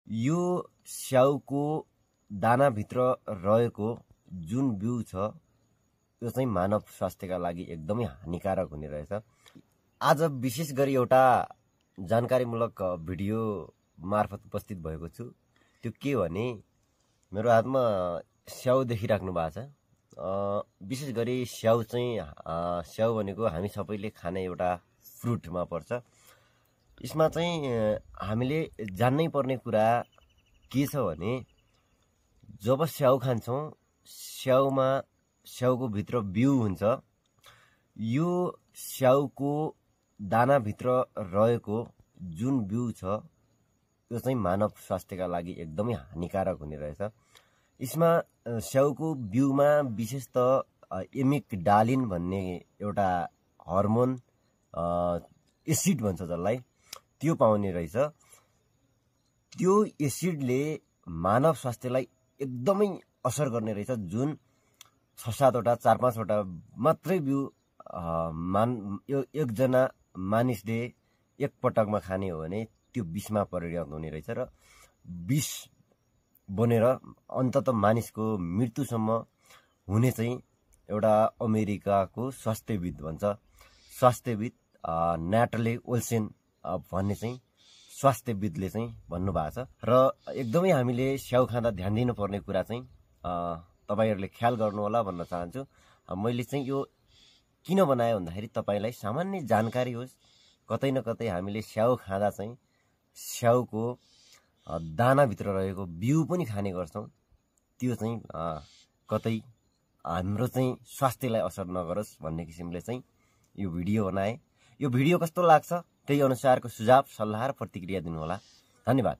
यो स्याउको दानाभित्र रहेको जुन बिउ छ यो चाहिँ मानव स्वास्थ्यका लागि एकदमै हानिकारक हुने रहेछ। आज विशेष गरी एउटा जानकारीमूलक भिडियो मार्फत उपस्थित भएको छु। त्यो के भने मेरो हातमा स्याउ देखिराख्नु भएको छ। विशेष गरी स्याउ चाहिँ स्याउ भनेको हामी सबैले खाने एउटा फ्रुटमा पर्छ। यसमा चाहिँ हामीले जान्नै पर्ने कुरा के छ भने जब स्याउ खान्छौँ स्याउको भित्र बिउ हुन्छ। यो स्याउको दानाभित्र रहेको जुन बिउ छ यो चाहिँ मानव स्वास्थ्यका लागि एकदमै हानिकारक हुने रहेछ। यसमा स्याउको बिउमा विशेष त एमिगडालिन भन्ने एउटा हर्मोन एसिड भन्छ जसलाई, त्यो पाउने रहेछ। त्यो एसिडले मानव स्वास्थ्यलाई एकदमै असर गर्ने रहेछ। जुन 6-7वटा 4-5वटा मात्रै बिउ एकजना मानिसले एक पटकमा खाने हो भने त्यो विषमा परिणत हुने रहेछ र विष बनेर अन्तत मानिसको मृत्युसम्म हुने चाहिँ एउटा अमेरिकाको स्वास्थ्यविद भन्छ, स्वास्थ्यविद न्याटले ओल्सेन भन्ने चाहिँ स्वास्थ्यविदले चाहिँ भन्नुभएको छ। र एकदमै हामीले स्याउ खाँदा ध्यान दिनुपर्ने कुरा चाहिँ तपाईहरुले ख्याल गर्नु होला भन्न चाहन्छु। मैले चाहिँ यो किन बनाए भन्दाखेरि तपाईलाई सामान्य जानकारी होस्। कतै न कतै हामीले स्याउ खाँदा चाहिँ स्याउको दानाभित्र रहेको बिउ पनि खाने गर्छौं। त्यो चाहिँ कतै हाम्रो चाहिँ स्वास्थ्यलाई असर नगरोस् भन्ने किसिमले चाहिँ यो भिडियो बनाए। यो भिडियो कस्तो लाग्छ त्यही अनुसारको सुझाव, सल्लाह र प्रतिक्रिया दिनु होला। धन्यवाद।